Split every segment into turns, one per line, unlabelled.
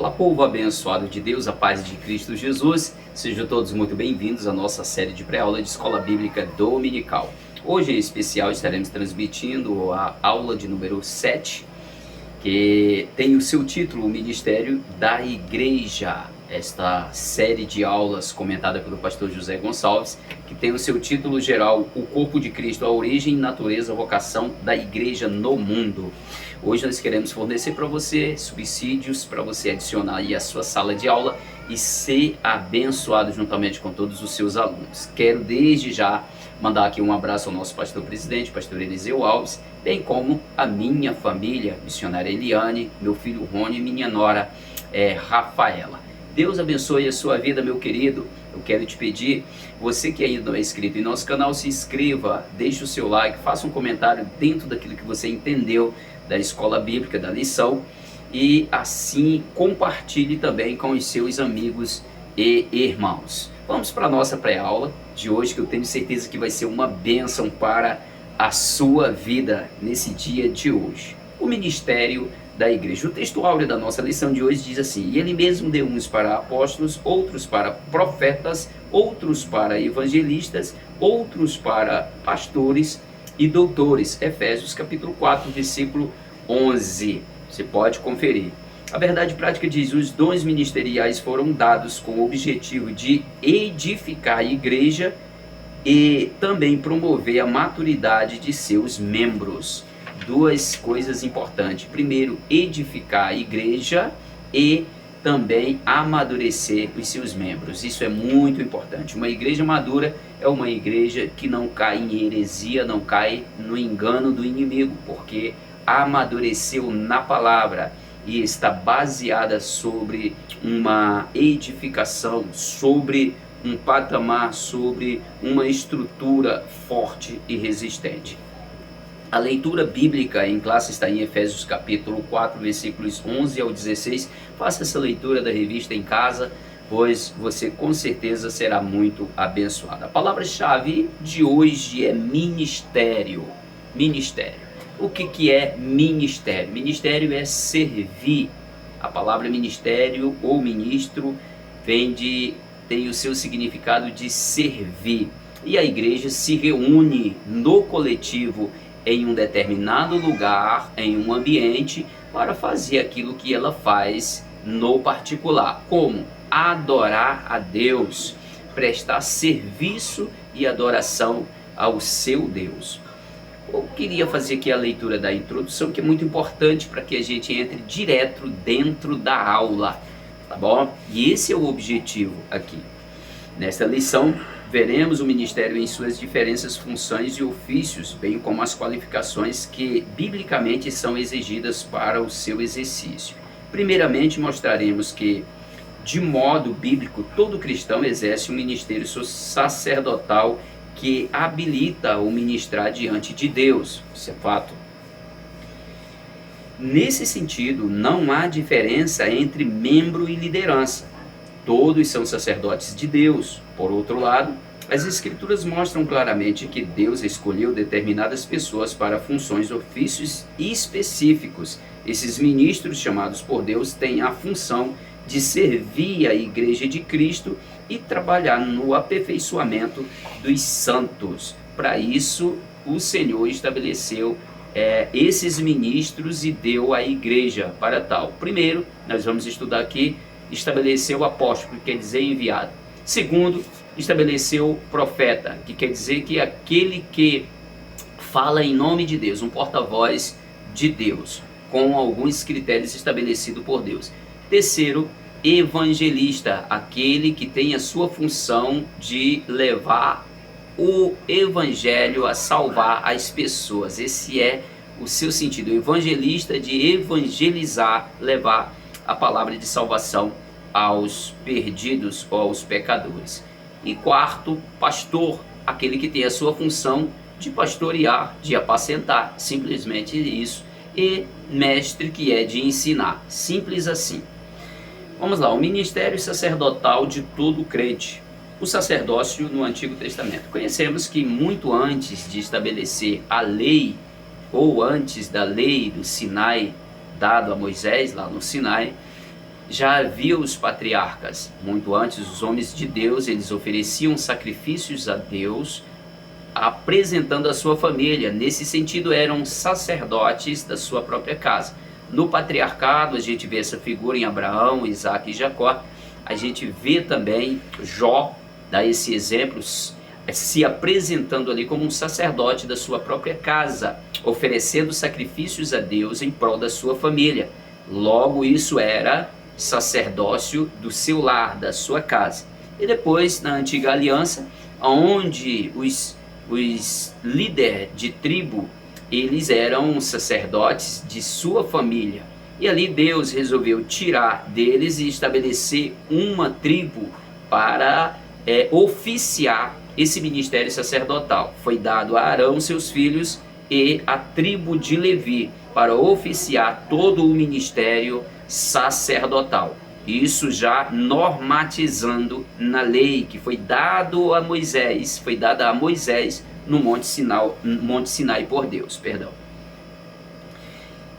Olá, povo abençoado de Deus, a paz de Cristo Jesus. Sejam todos muito bem-vindos à nossa série de pré-aula de Escola Bíblica Dominical. Hoje, em especial, estaremos transmitindo a aula de número 7, que tem o seu título, o Ministério da Igreja. Esta série de aulas comentada pelo pastor José Gonçalves, que tem o seu título geral, O Corpo de Cristo, a Origem, Natureza, Vocação da Igreja no Mundo. Hoje nós queremos fornecer para você subsídios para você adicionar aí a sua sala de aula e ser abençoado juntamente com todos os seus alunos. Quero desde já mandar aqui um abraço ao nosso pastor presidente, pastor Eliseu Alves, bem como a minha família, missionária Eliane, meu filho Rony e minha nora Rafaela. Deus abençoe a sua vida, meu querido. Eu quero te pedir, você que ainda não é inscrito em nosso canal, se inscreva, deixe o seu like, faça um comentário dentro daquilo que você entendeu da escola bíblica, da lição, e assim compartilhe também com os seus amigos e irmãos. Vamos para a nossa pré-aula de hoje, que eu tenho certeza que vai ser uma bênção para a sua vida nesse dia de hoje. O ministério da igreja. O texto áureo da nossa lição de hoje diz assim: e ele mesmo deu uns para apóstolos, outros para profetas, outros para evangelistas, outros para pastores e doutores. Efésios capítulo 4, versículo 11. Você pode conferir. A verdade prática diz: os dons ministeriais foram dados com o objetivo de edificar a igreja e também promover a maturidade de seus membros. Duas coisas importantes: primeiro, edificar a igreja e também amadurecer os seus membros. Isso é muito importante. Uma igreja madura é uma igreja que não cai em heresia, não cai no engano do inimigo, porque amadureceu na palavra e está baseada sobre uma edificação, sobre um patamar, sobre uma estrutura forte e resistente. A leitura bíblica em classe está em Efésios capítulo 4, versículos 11 ao 16. Faça essa leitura da revista em casa, pois você com certeza será muito abençoado. A palavra-chave de hoje é ministério. Ministério. O que é ministério? Ministério é servir. A palavra ministério ou ministro tem o seu significado de servir. E a igreja se reúne no coletivo em um determinado lugar, em um ambiente, para fazer aquilo que ela faz no particular. Como? Adorar a Deus, prestar serviço e adoração ao seu Deus. Eu queria fazer aqui a leitura da introdução, que é muito importante para que a gente entre direto dentro da aula, tá bom? E esse é o objetivo aqui. Nesta lição, veremos o ministério em suas diferentes funções e ofícios, bem como as qualificações que biblicamente são exigidas para o seu exercício. Primeiramente, mostraremos que, de modo bíblico, todo cristão exerce um ministério sacerdotal que habilita o ministrar diante de Deus. Isso é fato. Nesse sentido, não há diferença entre membro e liderança. Todos são sacerdotes de Deus. Por outro lado, as Escrituras mostram claramente que Deus escolheu determinadas pessoas para funções, ofícios específicos. Esses ministros chamados por Deus têm a função de servir a Igreja de Cristo e trabalhar no aperfeiçoamento dos santos. Para isso, o Senhor estabeleceu esses ministros e deu à igreja para tal. Primeiro, nós vamos estudar aqui, estabeleceu o apóstolo, que quer dizer enviado. Segundo, estabeleceu profeta, que quer dizer que aquele que fala em nome de Deus, um porta-voz de Deus, com alguns critérios estabelecidos por Deus. Terceiro, evangelista, aquele que tem a sua função de levar o evangelho a salvar as pessoas. Esse é o seu sentido, o evangelista, de evangelizar, levar a palavra de salvação aos perdidos ou aos pecadores. E quarto, pastor, aquele que tem a sua função de pastorear, de apacentar, simplesmente isso. E mestre, que é de ensinar, simples assim. Vamos lá, o ministério sacerdotal de todo crente. O sacerdócio no Antigo Testamento. Conhecemos que muito antes de estabelecer a lei, ou antes da lei do Sinai, dado a Moisés lá no Sinai, já havia os patriarcas. Muito antes, os homens de Deus, eles ofereciam sacrifícios a Deus, apresentando a sua família. Nesse sentido, eram sacerdotes da sua própria casa. No patriarcado, a gente vê essa figura em Abraão, Isaac e Jacó. A gente vê também Jó, dá esse exemplo, se apresentando ali como um sacerdote da sua própria casa, oferecendo sacrifícios a Deus em prol da sua família. Logo, isso era sacerdócio do seu lar, da sua casa. E depois, na antiga aliança, onde os líderes de tribo, eles eram sacerdotes de sua família. E ali Deus resolveu tirar deles e estabelecer uma tribo para oficiar esse ministério sacerdotal. Foi dado a Arão, seus filhos, e a tribo de Levi para oficiar todo o ministério sacerdotal. Isso já normatizando na lei que foi dada a Moisés no Monte Sinai por Deus, perdão.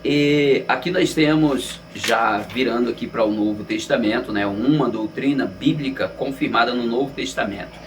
E aqui nós temos, já virando aqui para o Novo Testamento, né, uma doutrina bíblica confirmada no Novo Testamento.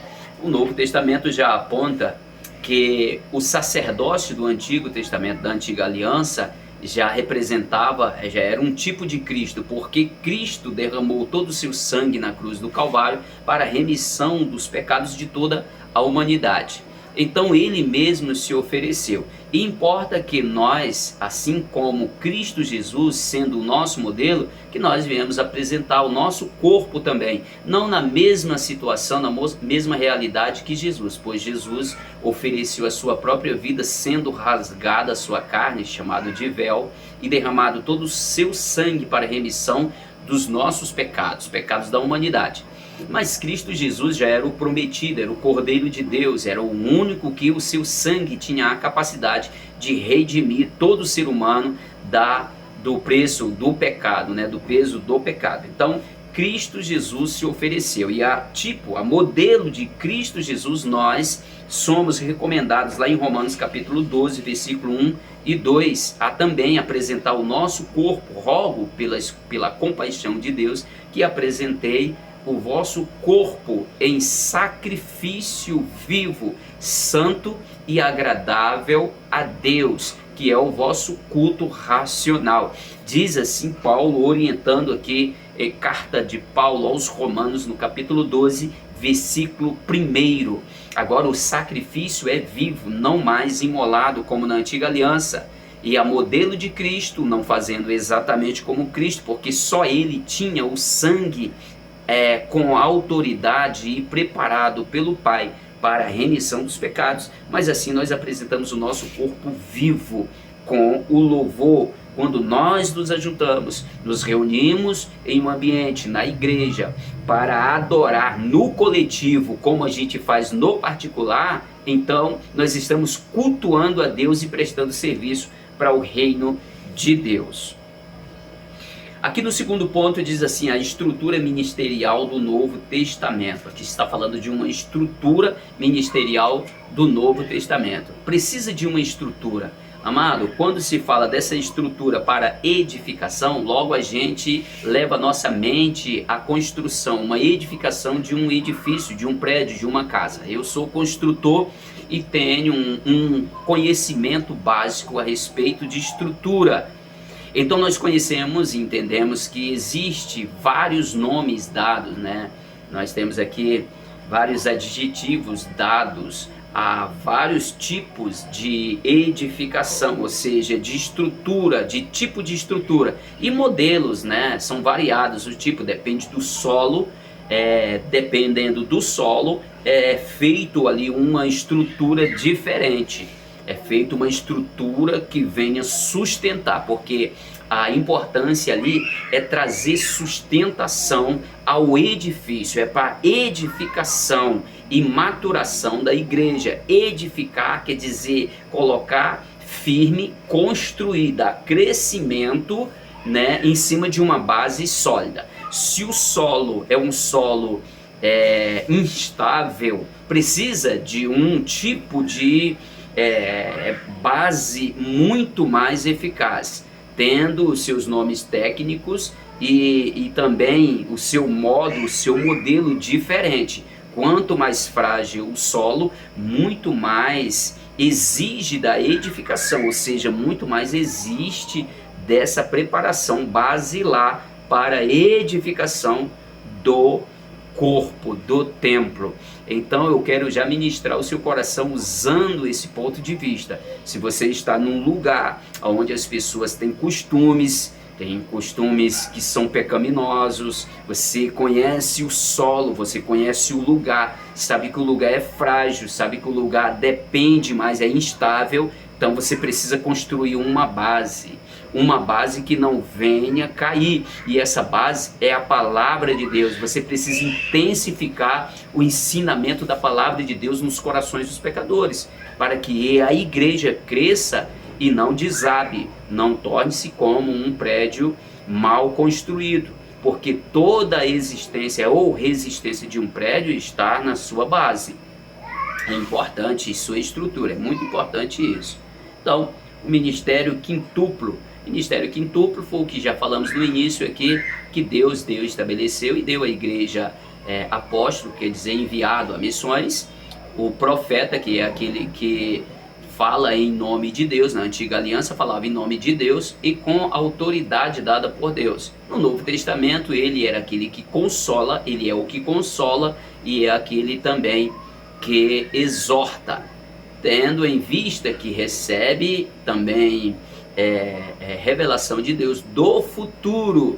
O Novo Testamento já aponta que o sacerdócio do Antigo Testamento, da Antiga Aliança, já era um tipo de Cristo, porque Cristo derramou todo o seu sangue na cruz do Calvário para a remissão dos pecados de toda a humanidade. Então ele mesmo se ofereceu. E importa que nós, assim como Cristo Jesus sendo o nosso modelo, que nós viemos apresentar o nosso corpo também, não na mesma situação, na mesma realidade que Jesus, pois Jesus ofereceu a sua própria vida, sendo rasgada a sua carne, chamado de véu, e derramado todo o seu sangue para a remissão dos nossos pecados, pecados da humanidade. Mas Cristo Jesus já era o prometido, era o Cordeiro de Deus, era o único que o seu sangue tinha a capacidade de redimir todo ser humano do preço do pecado, né, do peso do pecado. Então Cristo Jesus se ofereceu, e a modelo de Cristo Jesus, nós somos recomendados lá em Romanos capítulo 12, versículo 1 e 2, a também apresentar o nosso corpo. Rogo pela compaixão de Deus que apresentei o vosso corpo em sacrifício vivo, santo e agradável a Deus, que é o vosso culto racional. Diz assim Paulo, orientando aqui, carta de Paulo aos Romanos, no capítulo 12, versículo 1. Agora o sacrifício é vivo, não mais imolado como na antiga aliança, e a modelo de Cristo, não fazendo exatamente como Cristo, porque só ele tinha o sangue com autoridade e preparado pelo Pai para a remissão dos pecados. Mas assim nós apresentamos o nosso corpo vivo com o louvor. Quando nós nos ajuntamos, nos reunimos em um ambiente, na igreja, para adorar no coletivo, como a gente faz no particular, então nós estamos cultuando a Deus e prestando serviço para o reino de Deus. Aqui no segundo ponto diz assim, a estrutura ministerial do Novo Testamento. Aqui está falando de uma estrutura ministerial do Novo Testamento. Precisa de uma estrutura. Amado, quando se fala dessa estrutura para edificação, logo a gente leva a nossa mente à construção, uma edificação de um edifício, de um prédio, de uma casa. Eu sou construtor e tenho um conhecimento básico a respeito de estrutura. Então nós conhecemos e entendemos que existe vários nomes dados, né? Nós temos aqui vários adjetivos dados a vários tipos de edificação, ou seja, de estrutura, de tipo de estrutura. E modelos, né? São variados, o tipo depende do solo, dependendo do solo, é feito ali uma estrutura diferente. É feita uma estrutura que venha sustentar, porque a importância ali é trazer sustentação ao edifício, é para edificação e maturação da igreja. Edificar quer dizer colocar firme, construir, dar crescimento, né, em cima de uma base sólida. Se o solo é um solo instável, precisa de um tipo de base muito mais eficaz, tendo os seus nomes técnicos, e também o seu modo, o seu modelo diferente. Quanto mais frágil o solo, muito mais exige da edificação, ou seja, muito mais existe dessa preparação basilar para a edificação do corpo, do templo. Então eu quero já ministrar o seu coração usando esse ponto de vista. Se você está num lugar onde as pessoas têm costumes que são pecaminosos, você conhece o solo, você conhece o lugar, sabe que o lugar é frágil, sabe que o lugar depende, mas é instável, então você precisa construir uma base que não venha cair, e essa base é a palavra de Deus. Você precisa intensificar o ensinamento da palavra de Deus nos corações dos pecadores, para que a igreja cresça e não desabe, não torne-se como um prédio mal construído, porque toda a existência ou resistência de um prédio está na sua base. É importante sua estrutura, é muito importante isso. Então, o ministério quintuplo foi o que já falamos no início aqui, que Deus estabeleceu e deu à igreja apóstolo, quer dizer, enviado a missões, o profeta, que é aquele que fala em nome de Deus. Na antiga aliança falava em nome de Deus e com autoridade dada por Deus. No Novo Testamento ele era aquele que consola, ele é o que consola e é aquele também que exorta, tendo em vista que recebe também revelação de Deus do futuro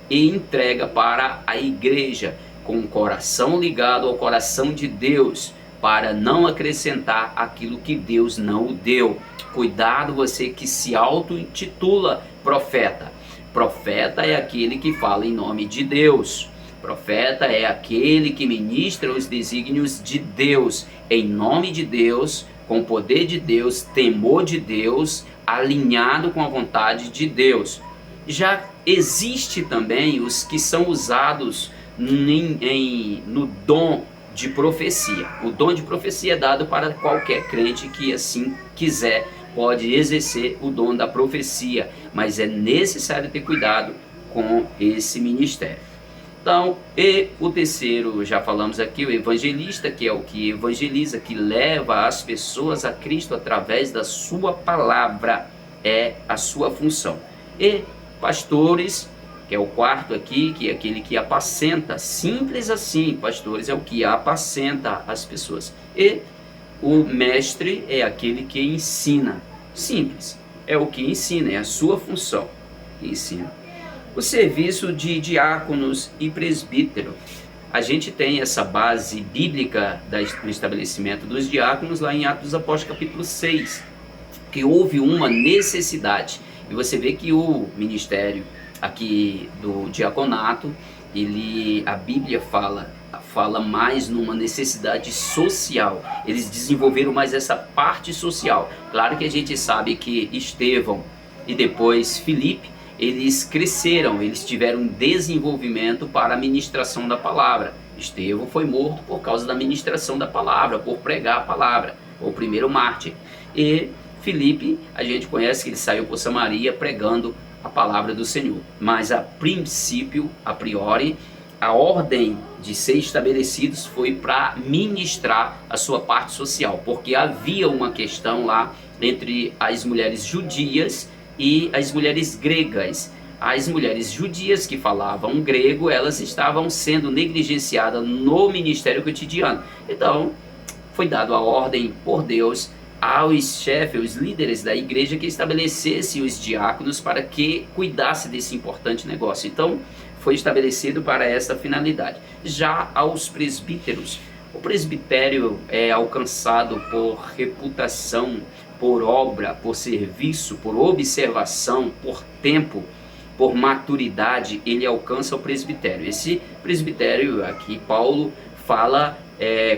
e entrega para a igreja com o coração ligado ao coração de Deus, para não acrescentar aquilo que Deus não o deu. Cuidado você que se auto-intitula profeta. Profeta é aquele que fala em nome de Deus. Profeta é aquele que ministra os desígnios de Deus, em nome de Deus, com o poder de Deus, temor de Deus, alinhado com a vontade de Deus. Já existe também os que são usados no dom de profecia. O dom de profecia é dado para qualquer crente que assim quiser, pode exercer o dom da profecia, mas é necessário ter cuidado com esse ministério. Então, e o terceiro, já falamos aqui, o evangelista, que é o que evangeliza, que leva as pessoas a Cristo através da sua palavra, é a sua função. E pastores, que é o quarto aqui, que é aquele que apacenta, simples assim, pastores é o que apacenta as pessoas. E o mestre é aquele que ensina, simples, é o que ensina, é a sua função, ensina. O serviço de diáconos e presbítero. A gente tem essa base bíblica do estabelecimento dos diáconos lá em Atos dos Apóstolos capítulo 6, que houve uma necessidade. E você vê que o ministério aqui do diaconato, a Bíblia fala mais numa necessidade social. Eles desenvolveram mais essa parte social. Claro que a gente sabe que Estevão e depois Filipe, eles cresceram, eles tiveram desenvolvimento para a ministração da palavra. Estevão foi morto por causa da ministração da palavra, por pregar a palavra, o primeiro mártir. E Filipe, a gente conhece que ele saiu por Samaria pregando a palavra do Senhor. Mas a princípio, a priori, a ordem de ser estabelecidos foi para ministrar a sua parte social, porque havia uma questão lá entre as mulheres judias e as mulheres gregas. As mulheres judias que falavam grego, elas estavam sendo negligenciadas no ministério cotidiano. Então, foi dado a ordem por Deus aos chefes, os líderes da igreja, que estabelecessem os diáconos para que cuidasse desse importante negócio. Então, foi estabelecido para essa finalidade. Já aos presbíteros, o presbitério é alcançado por reputação, por obra, por serviço, por observação, por tempo, por maturidade, ele alcança o presbitério. Esse presbitério aqui Paulo fala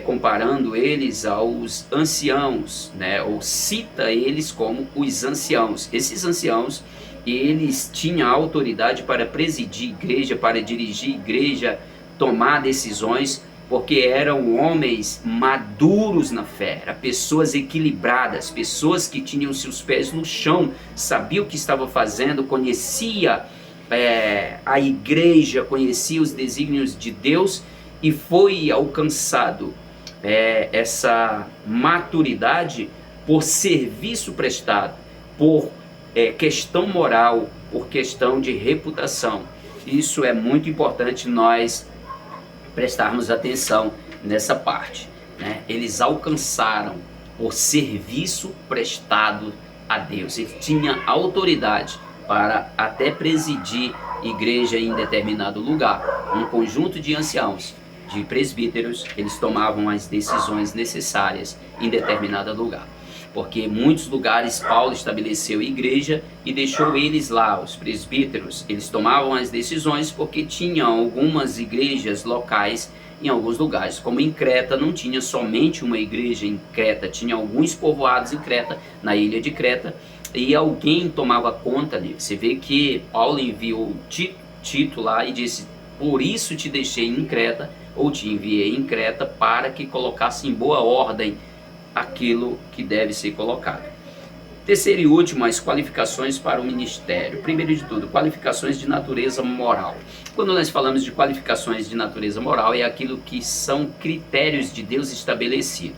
comparando eles aos anciãos, né? Ou cita eles como os anciãos. Esses anciãos, eles tinham autoridade para presidir igreja, para dirigir igreja, tomar decisões, porque eram homens maduros na fé, eram pessoas equilibradas, pessoas que tinham seus pés no chão, sabiam o que estava fazendo, conhecia a igreja conhecia os desígnios de Deus e foi alcançado essa maturidade por serviço prestado, por questão moral, por questão de reputação. Isso é muito importante nós prestarmos atenção nessa parte, né? Eles alcançaram por serviço prestado a Deus. Ele tinha autoridade para até presidir igreja em determinado lugar. Um conjunto de anciãos, de presbíteros, eles tomavam as decisões necessárias em determinado lugar. Porque em muitos lugares Paulo estabeleceu igreja e deixou eles lá, os presbíteros. Eles tomavam as decisões porque tinham algumas igrejas locais em alguns lugares. Como em Creta não tinha somente uma igreja em Creta, tinha alguns povoados em Creta, na ilha de Creta, e alguém tomava conta ali. Você vê que Paulo enviou Tito lá e disse: por isso te deixei em Creta, ou te enviei em Creta, para que colocasse em boa ordem aquilo que deve ser colocado. Terceiro e último, as qualificações para o ministério. Primeiro de tudo, qualificações de natureza moral. Quando nós falamos de qualificações de natureza moral, é aquilo que são critérios de Deus estabelecidos.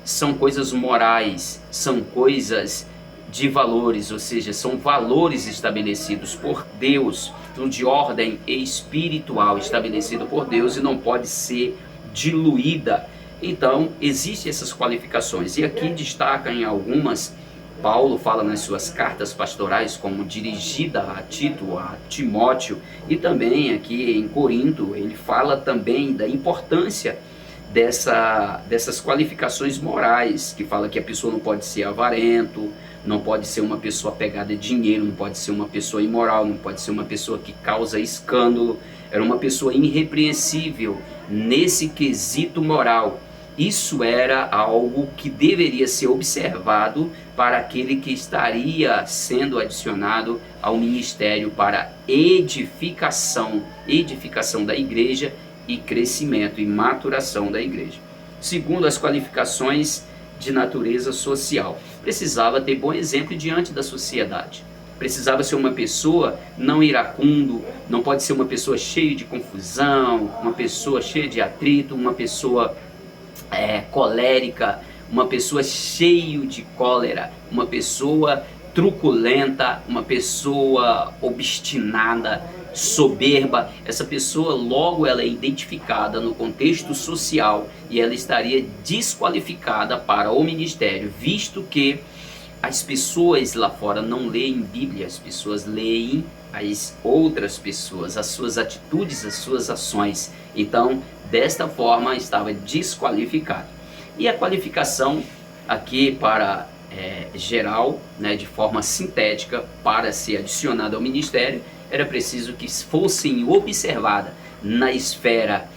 São coisas morais, são coisas de valores, ou seja, são valores estabelecidos por Deus, de ordem espiritual estabelecido por Deus e não pode ser diluída. Então, existem essas qualificações, e aqui destaca em algumas. Paulo fala nas suas cartas pastorais como dirigida a Tito, a Timóteo, e também aqui em Corinto, ele fala também da importância dessas qualificações morais, que fala que a pessoa não pode ser avarento, não pode ser uma pessoa apegada a dinheiro, não pode ser uma pessoa imoral, não pode ser uma pessoa que causa escândalo. Era uma pessoa irrepreensível nesse quesito moral. Isso era algo que deveria ser observado para aquele que estaria sendo adicionado ao ministério para edificação da igreja e crescimento e maturação da igreja. Segundo, as qualificações de natureza social. Precisava ter bom exemplo diante da sociedade. Precisava ser uma pessoa não iracundo, não pode ser uma pessoa cheia de confusão, uma pessoa cheia de atrito, uma pessoa colérica, uma pessoa cheia de cólera, uma pessoa truculenta, uma pessoa obstinada, soberba. Essa pessoa logo ela é identificada no contexto social e ela estaria desqualificada para o ministério, visto que as pessoas lá fora não leem Bíblia, as pessoas leem as outras pessoas, as suas atitudes, as suas ações. Então, desta forma, estava desqualificado. E a qualificação aqui para geral, né, de forma sintética, para ser adicionada ao ministério, era preciso que fossem observadas na esfera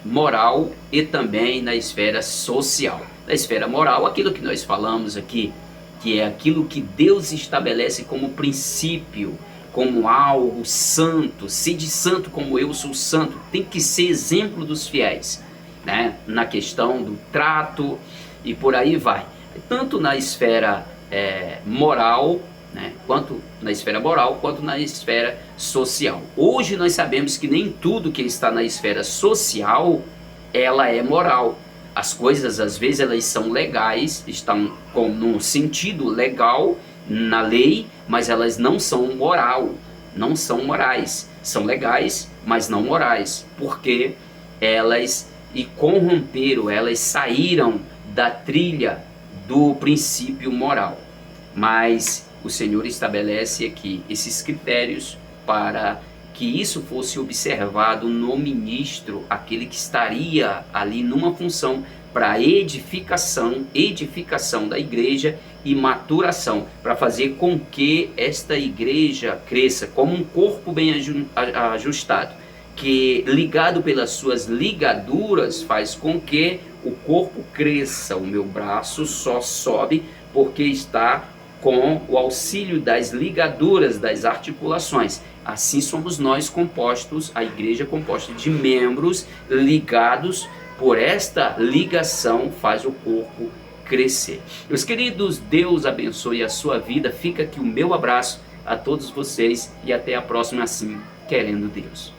moral e também na esfera social. Na esfera moral, aquilo que nós falamos aqui, que é aquilo que Deus estabelece como princípio, como algo santo. Sede santo como eu sou santo. Tem que ser exemplo dos fiéis, né? Na questão do trato e por aí vai. Tanto na esfera moral, né? Quanto na esfera moral, quanto na esfera social. Hoje nós sabemos que nem tudo que está na esfera social, ela é moral. As coisas, às vezes, elas são legais, estão no sentido legal, na lei, mas elas não são moral, não são morais. São legais, mas não morais, porque elas corromperam, elas saíram da trilha do princípio moral. Mas o Senhor estabelece aqui esses critérios para que isso fosse observado no ministro, aquele que estaria ali numa função para edificação da igreja e maturação, para fazer com que esta igreja cresça como um corpo bem ajustado, que ligado pelas suas ligaduras faz com que o corpo cresça. O meu braço só sobe porque está com o auxílio das ligaduras, das articulações. Assim somos nós compostos, a igreja composta de membros ligados, por esta ligação faz o corpo crescer. Meus queridos, Deus abençoe a sua vida. Fica aqui o meu abraço. a todos vocês e até a próxima, assim, querendo Deus.